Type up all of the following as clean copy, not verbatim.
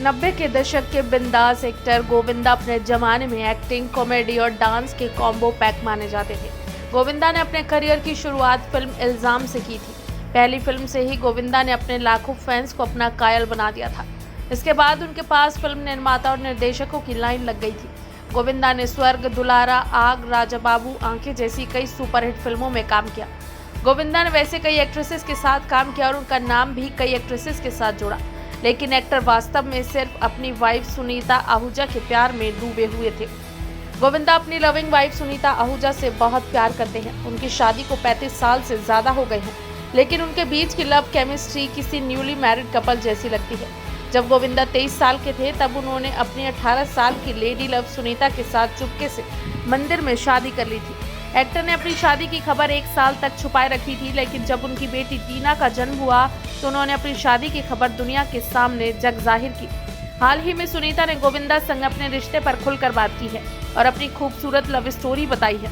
90 के दशक के बिंदास एक्टर गोविंदा अपने जमाने में एक्टिंग, कॉमेडी और डांस के कॉम्बो पैक माने जाते थे। गोविंदा ने अपने करियर की शुरुआत फिल्म इल्जाम से की थी। पहली फिल्म से ही गोविंदा ने अपने लाखों फैंस को अपना कायल बना दिया था। इसके बाद उनके पास फिल्म निर्माता और निर्देशकों की लाइन लग गई थी। गोविंदा ने स्वर्ग, दुलारा, आग, राजा बाबू, आंखें जैसी कई सुपरहिट फिल्मों में काम किया। गोविंदा ने वैसे कई एक्ट्रेसेस के साथ काम किया और उनका नाम भी कई एक्ट्रेसेस के साथ जुड़ा, लेकिन एक्टर वास्तव में सिर्फ अपनी वाइफ सुनीता आहूजा के प्यार में डूबे हुए थे। गोविंदा अपनी लविंग वाइफ सुनीता आहूजा से बहुत प्यार करते हैं। उनकी शादी को 35 साल से ज्यादा हो गए हैं, लेकिन उनके बीच की लव केमिस्ट्री किसी न्यूली मैरिड कपल जैसी लगती है। जब गोविंदा 23 साल के थे तब उन्होंने अपनी 18 साल की लेडी लव सुनीता के साथ चुपके से मंदिर में शादी कर ली थी। एक्टर ने अपनी शादी की खबर 1 साल तक छुपाए रखी थी, लेकिन जब उनकी बेटी टीना का जन्म हुआ तो उन्होंने अपनी शादी की खबर दुनिया के सामने जग जाहिर की। हाल ही में सुनीता ने गोविंदा संग अपने रिश्ते पर खुलकर बात की है और अपनी खूबसूरत लव स्टोरी बताई है।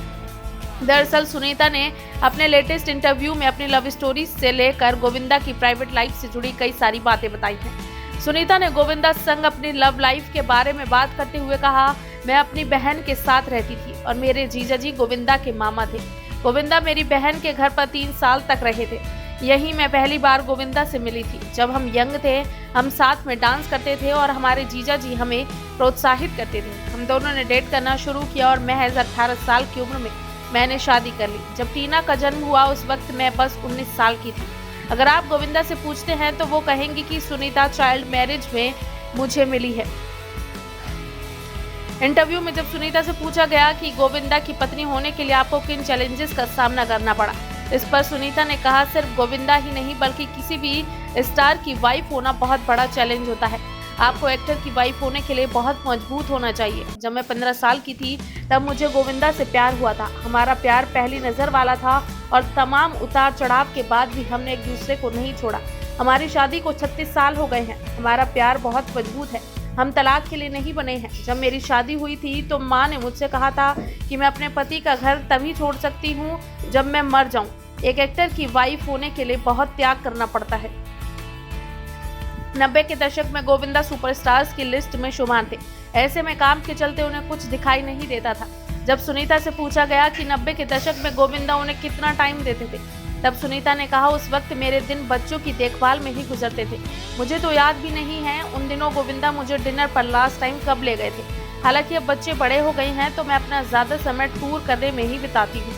दरअसल सुनीता ने अपने लेटेस्ट इंटरव्यू में अपनी लव स्टोरी से लेकर गोविंदा की प्राइवेट लाइफ से जुड़ी कई सारी बातें बताई हैं। सुनीता ने गोविंदा संग अपनी लव लाइफ के बारे में बात करते हुए कहा, मैं अपनी बहन के साथ रहती थी और मेरे जीजा जी गोविंदा के मामा थे। गोविंदा मेरी बहन के घर पर 3 साल तक रहे थे। यही मैं पहली बार गोविंदा से मिली थी। जब हम यंग थे हम साथ में डांस करते थे और हमारे जीजा जी हमें प्रोत्साहित करते थे। हम दोनों ने डेट करना शुरू किया और महज 18 साल की उम्र में मैंने शादी कर ली। जब टीना का जन्म हुआ उस वक्त मैं बस 19 साल की थी। अगर आप गोविंदा से पूछते हैं तो वो कहेंगी कि सुनीता चाइल्ड मैरिज में मुझे मिली है। इंटरव्यू में जब सुनीता से पूछा गया कि गोविंदा की पत्नी होने के लिए आपको किन चैलेंजेस का सामना करना पड़ा, इस पर सुनीता ने कहा, सिर्फ गोविंदा ही नहीं बल्कि किसी भी स्टार की वाइफ होना बहुत बड़ा चैलेंज होता है। आपको एक्टर की वाइफ होने के लिए बहुत मजबूत होना चाहिए। जब मैं 15 साल की थी तब मुझे गोविंदा से प्यार हुआ था। हमारा प्यार पहली नजर वाला था और तमाम उतार चढ़ाव के बाद भी हमने एक दूसरे को नहीं छोड़ा। हमारी शादी को 36 साल हो गए हैं। हमारा प्यार बहुत मजबूत है। हम तलाक के लिए नहीं बने हैं। जब मेरी शादी हुई थी तो माँ ने मुझसे कहा था कि मैं अपने पति का घर तभी छोड़ सकती हूँ जब मैं मर जाऊँ। एक एक्टर की वाइफ होने के लिए बहुत त्याग करना पड़ता है। 90 के दशक में गोविंदा सुपरस्टार्स की लिस्ट में शुमार थे। ऐसे में काम के चलते उन्हें कुछ दिखाई नहीं देता था। जब सुनीता से पूछा गया कि 90 के दशक में गोविंदा उन्हें कितना टाइम देते थे, तब सुनीता ने कहा, उस वक्त मेरे दिन बच्चों की देखभाल में ही गुजरते थे। मुझे तो याद भी नहीं है उन दिनों गोविंदा मुझे डिनर पर लास्ट टाइम कब ले गए थे। हालांकि अब बच्चे बड़े हो गए हैं तो मैं अपना ज्यादा समय टूर करने में ही बिताती हूँ।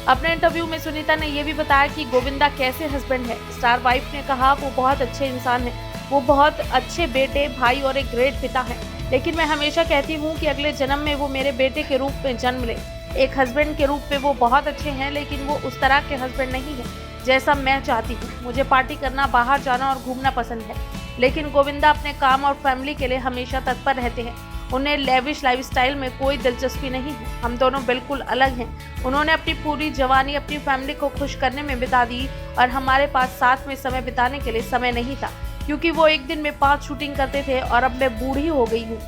अपने इंटरव्यू में सुनीता ने यह भी बताया कि गोविंदा कैसे हस्बैंड है। स्टार वाइफ ने कहा, वो बहुत अच्छे इंसान है, वो बहुत अच्छे बेटे, भाई और एक ग्रेट पिता है। लेकिन मैं हमेशा कहती हूँ कि अगले जन्म में वो मेरे बेटे के रूप में जन्म ले। एक हस्बैंड के रूप में वो बहुत अच्छे हैं, लेकिन वो उस तरह के हस्बैंड नहीं है जैसा मैं चाहती हूँ। मुझे पार्टी करना, बाहर जाना और घूमना पसंद है, लेकिन गोविंदा अपने काम और फैमिली के लिए हमेशा तत्पर रहते हैं। उन्हें लेविश लाइफस्टाइल में कोई दिलचस्पी नहीं है। हम दोनों बिल्कुल अलग हैं। उन्होंने अपनी पूरी जवानी अपनी फैमिली को खुश करने में बिता दी और हमारे पास साथ में समय बिताने के लिए समय नहीं था, क्योंकि वो एक दिन में 5 शूटिंग करते थे और अब मैं बूढ़ी हो गई हूँ।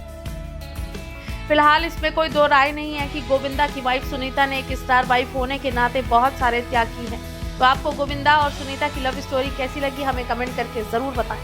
फिलहाल इसमें कोई दो राय नहीं है कि गोविंदा की वाइफ सुनीता ने एक स्टार वाइफ होने के नाते बहुत सारे त्याग किए हैं। तो आपको गोविंदा और सुनीता की लव स्टोरी कैसी लगी, हमें कमेंट करके जरूर बताएं।